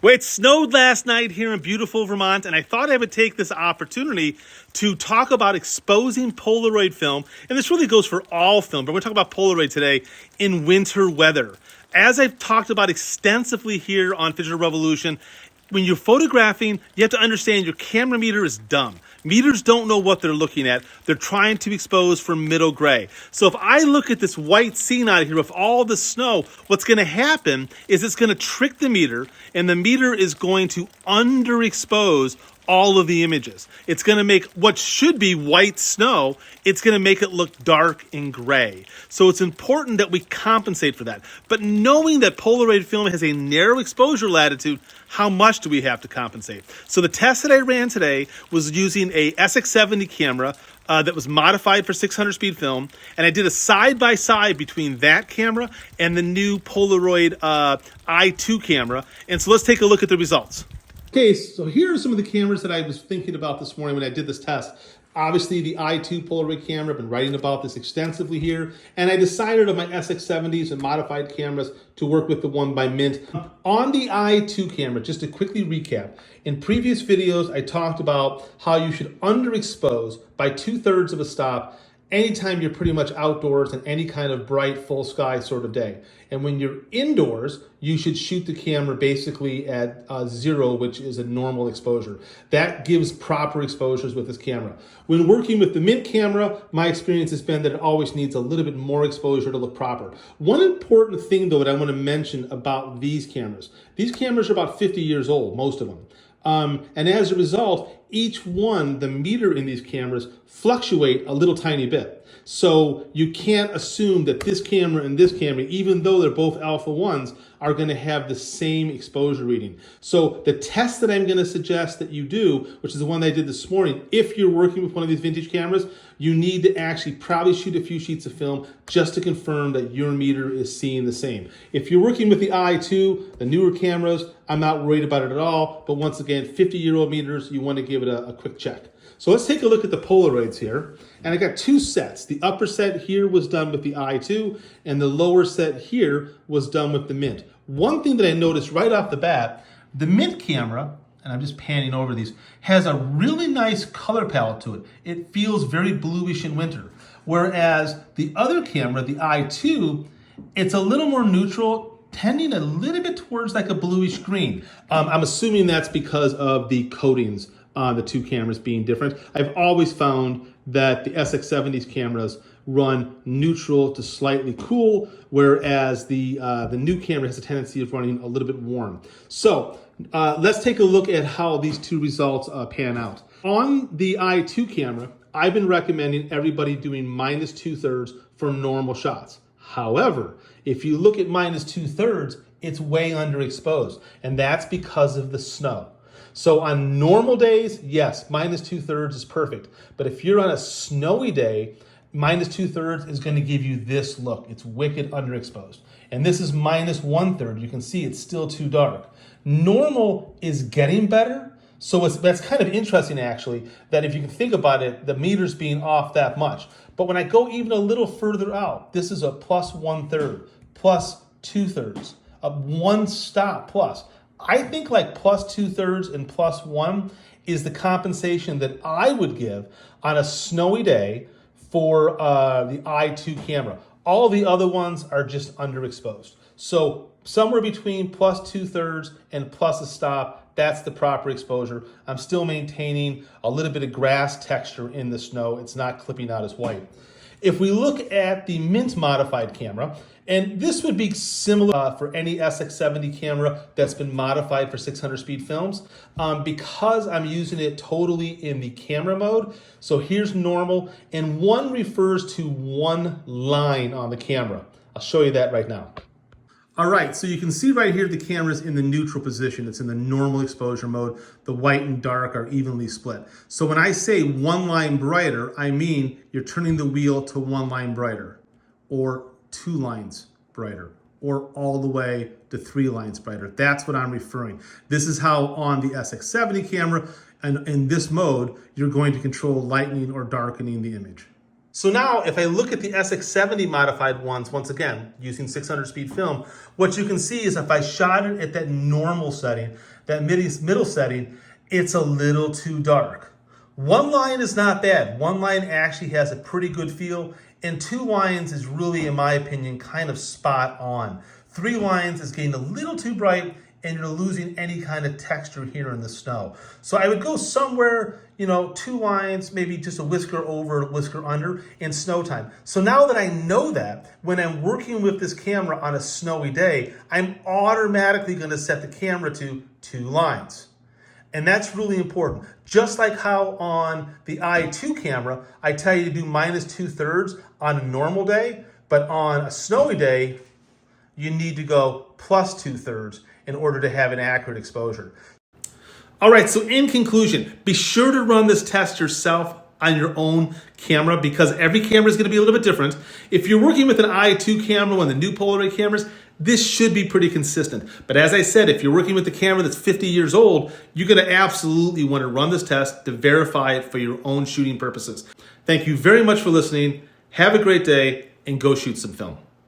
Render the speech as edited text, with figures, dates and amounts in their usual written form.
Well, it snowed last night here in beautiful Vermont, and I thought I would take this opportunity to talk about exposing Polaroid film. And this really goes for all film, but we're talking about Polaroid today in winter weather. As I've talked about extensively here on Digital Revolution, when you're photographing, you have to understand your camera meter is dumb. Meters don't know what they're looking at. They're trying to expose for middle gray. So if I look at this white scene out of here with all the snow, what's going to happen is it's going to trick the meter, and the meter is going to underexpose all of the images. It's going to make what should be white snow, it's going to make it look dark and gray. So it's important that we compensate for that. But knowing that Polaroid film has a narrow exposure latitude, how much do we have to compensate? So the test that I ran today was using a SX70 camera that was modified for 600 speed film, and I did a side-by-side between that camera and the new Polaroid i2 camera. And so let's take a look at the results. Okay, so here are some of the cameras that I was thinking about this morning when I did this test. Obviously, the i2 Polaroid camera, I've been writing about this extensively here, and I decided on my SX70s and modified cameras to work with the one by Mint. On the i2 camera, just to quickly recap, in previous videos, I talked about how you should underexpose by 2/3 of a stop anytime you're pretty much outdoors in any kind of bright, full sky sort of day. And when you're indoors, you should shoot the camera basically at 0, which is a normal exposure. That gives proper exposures with this camera. When working with the Mint camera, my experience has been that it always needs a little bit more exposure to look proper. One important thing though that I want to mention about these cameras are about 50 years old, most of them. And as a result, each one, the meter in these cameras fluctuate a little tiny bit. So you can't assume that this camera and this camera, even though they're both alpha 1s, are going to have the same exposure reading. So the test that I'm going to suggest that you do, which is the one that I did this morning, if you're working with one of these vintage cameras, you need to actually probably shoot a few sheets of film just to confirm that your meter is seeing the same. If you're working with the i2, the newer cameras, I'm not worried about it at all. But once again, 50-year-old meters, you want to give it a quick check. So let's take a look at the Polaroids here. And I got two sets. The upper set here was done with the i2, and the lower set here was done with the Mint. One thing that I noticed right off the bat, the Mint camera, and I'm just panning over these, has a really nice color palette to it. It feels very bluish in winter. Whereas the other camera, the i2, it's a little more neutral, tending a little bit towards like a bluish green. I'm assuming that's because of the coatings on the two cameras being different. I've always found that the SX70s cameras run neutral to slightly cool, whereas the new camera has a tendency of running a little bit warm. So let's take a look at how these two results pan out. On the i2 camera, I've been recommending everybody doing -2/3 for normal shots. However, if you look at -2/3, it's way underexposed, and that's because of the snow. So on normal days, yes, -2/3 is perfect. But if you're on a snowy day, -2/3 is going to give you this look. It's wicked underexposed. And this is -1/3. You can see it's still too dark. Normal is getting better. So that's kind of interesting, actually, that if you can think about it, the meter's being off that much. But when I go even a little further out, this is a +1/3, +2/3, a one stop plus. I think like +2/3 and +1 is the compensation that I would give on a snowy day for the i2 camera. All the other ones are just underexposed. So somewhere between +2/3 and plus a stop, that's the proper exposure. I'm still maintaining a little bit of grass texture in the snow. It's not clipping out as white. If we look at the Mint modified camera, and this would be similar for any SX70 camera that's been modified for 600 speed films, because I'm using it totally in the camera mode. So here's normal, and 1 refers to one line on the camera. I'll show you that right now. All right, so you can see right here the camera's in the neutral position. It's in the normal exposure mode. The white and dark are evenly split. So when I say one line brighter, I mean you're turning the wheel to one line brighter, or 2 lines brighter, or all the way to 3 lines brighter. That's what I'm referring. This is how on the SX70 camera, and in this mode, you're going to control lightening or darkening the image. So now if I look at the SX70 modified ones, once again, using 600 speed film, what you can see is if I shot it at that normal setting, that middle setting, it's a little too dark. One line is not bad. One line actually has a pretty good feel, and 2 lines is really, in my opinion, kind of spot on. 3 lines is getting a little too bright, and you're losing any kind of texture here in the snow. So I would go somewhere, 2 lines, maybe just a whisker over, a whisker under in snow time. So now that I know that, when I'm working with this camera on a snowy day, I'm automatically going to set the camera to 2 lines. And that's really important. Just like how on the i2 camera, I tell you to do -2/3 on a normal day, but on a snowy day, you need to go +2/3 in order to have an accurate exposure. All right, so in conclusion, be sure to run this test yourself on your own camera because every camera is going to be a little bit different. If you're working with an i2 camera, one of the new Polaroid cameras, this should be pretty consistent. But as I said, if you're working with a camera that's 50 years old, you're going to absolutely want to run this test to verify it for your own shooting purposes. Thank you very much for listening. Have a great day and go shoot some film.